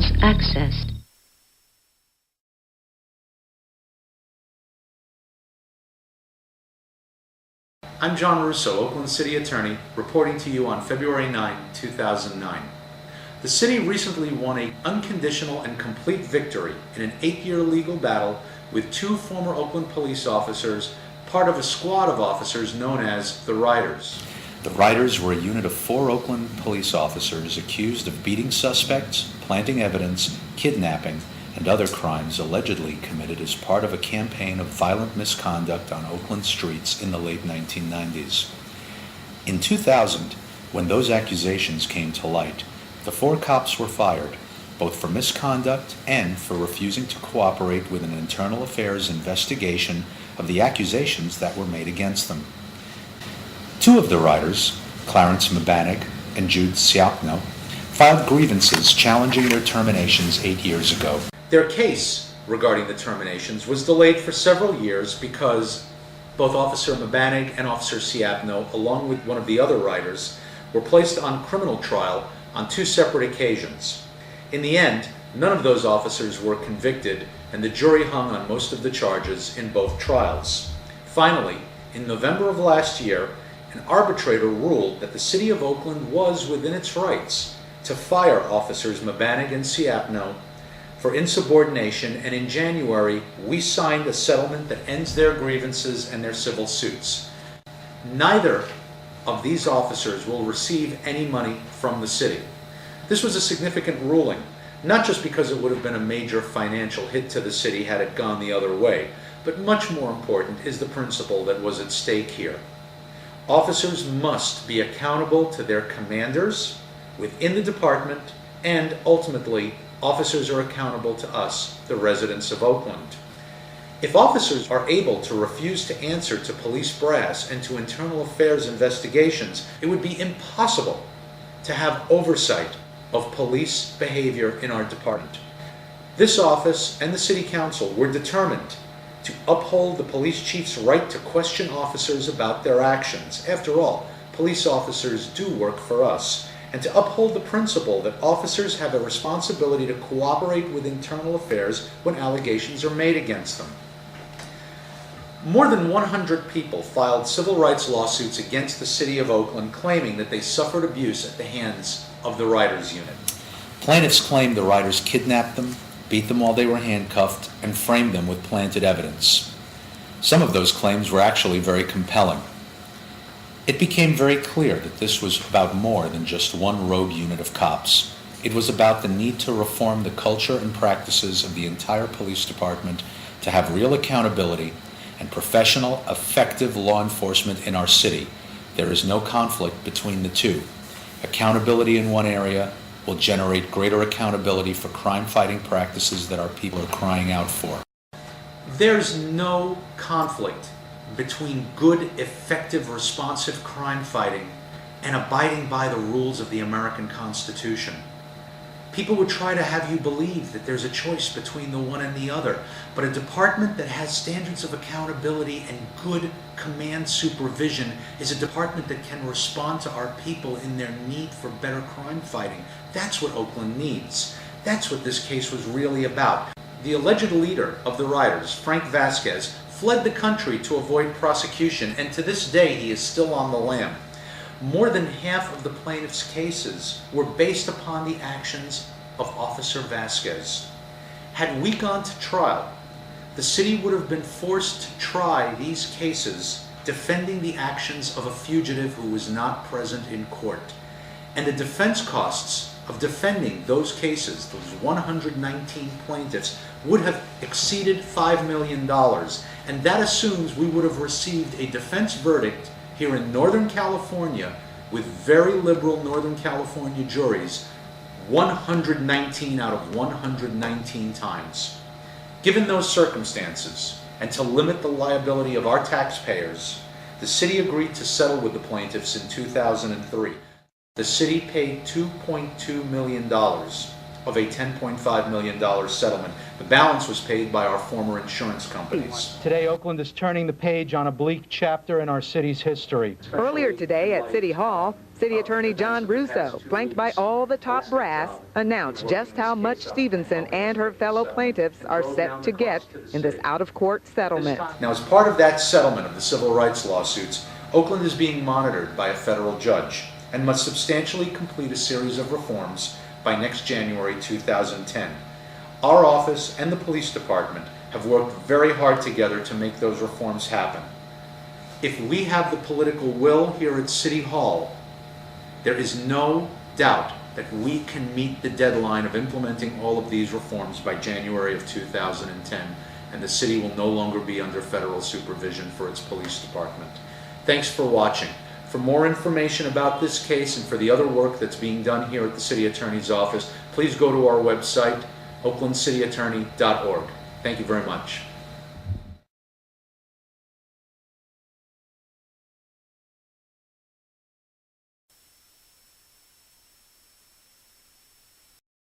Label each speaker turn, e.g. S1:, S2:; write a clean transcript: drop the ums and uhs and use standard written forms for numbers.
S1: files accessed.
S2: I'm John Russo, Oakland City Attorney, reporting to you on February 9, 2009. The city recently won an unconditional and complete victory in an 8-year legal battle with 2 former Oakland police officers, part of a squad of officers known as the Riders.
S3: The Riders were a unit of 4 Oakland police officers accused of beating suspects, planting evidence, kidnapping, and other crimes allegedly committed as part of a campaign of violent misconduct on Oakland streets in the late 1990s. In 2000, when those accusations came to light, the 4 cops were fired, both for misconduct and for refusing to cooperate with an internal affairs investigation of the accusations that were made against them. 2 of the Riders, Clarence Mabanag and Jude Siapno, filed grievances challenging their terminations 8 years ago.
S2: Their case regarding the terminations was delayed for several years because both Officer Mabanag and Officer Siapno, along with one of the other Riders, were placed on criminal trial on 2 separate occasions. In the end, none of those officers were convicted, and the jury hung on most of the charges in both trials. Finally, in November of last year, an arbitrator ruled that the City of Oakland was within its rights to fire Officers Mabanag and Siapno for insubordination, and in January, we signed a settlement that ends their grievances and their civil suits. Neither of these officers will receive any money from the city. This was a significant ruling, not just because it would have been a major financial hit to the city had it gone the other way, but much more important is the principle that was at stake here. Officers must be accountable to their commanders within the department, and ultimately, officers are accountable to us, the residents of Oakland. If officers are able to refuse to answer to police brass and to internal affairs investigations, it would be impossible to have oversight of police behavior in our department. This office and the City Council were determined to uphold the police chief's right to question officers about their actions. After all, police officers do work for us, and to uphold the principle that officers have a responsibility to cooperate with internal affairs when allegations are made against them. More than 100 people filed civil rights lawsuits against the City of Oakland, claiming that they suffered abuse at the hands of the Riders Unit.
S3: Plaintiffs claimed the Riders kidnapped them, beat them while they were handcuffed, and framed them with planted evidence. Some of those claims were actually very compelling. It became very clear that this was about more than just one rogue unit of cops. It was about the need to reform the culture and practices of the entire police department to have real accountability and professional, effective law enforcement in our city. There is no conflict between the two. Accountability in one area will generate greater accountability for crime-fighting practices that our people are crying out for.
S2: There's no conflict between good, effective, responsive crime fighting and abiding by the rules of the American Constitution. People would try to have you believe that there's a choice between the one and the other, but a department that has standards of accountability and good command supervision is a department that can respond to our people in their need for better crime fighting. That's what Oakland needs. That's what this case was really about. The alleged leader of the Riders, Frank Vasquez, fled the country to avoid prosecution, and to this day he is still on the lam. More than half of the plaintiff's cases were based upon the actions of Officer Vasquez. Had we gone to trial, the city would have been forced to try these cases defending the actions of a fugitive who was not present in court. And the defense costs of defending those cases, those 119 plaintiffs, would have exceeded $5 million. And that assumes we would have received a defense verdict here in Northern California with very liberal Northern California juries 119 out of 119 times. Given those circumstances, and to limit the liability of our taxpayers, the city agreed to settle with the plaintiffs in 2003. The city paid $2.2 million of a $10.5 million settlement. The balance was paid by our former insurance companies.
S4: Today, Oakland is turning the page on a bleak chapter in our city's history.
S5: Earlier today at City Hall,
S1: City Attorney John Russo, flanked by all the top brass, announced just how much Stevenson and her fellow plaintiffs are set to get in this out-of-court settlement.
S2: Now, as part of that settlement of the civil rights lawsuits, Oakland is being monitored by a federal judge and must substantially complete a series of reforms by next January 2010. Our office and the police department have worked very hard together to make those reforms happen. If we have the political will here at City Hall, there is no doubt that we can meet the deadline of implementing all of these reforms by January of 2010, and the city will no longer be under federal supervision for its police department. Thanks for watching. For more information about this case and for the other work that's being done here at the City Attorney's Office, please go to our website, oaklandcityattorney.org. Thank you very much.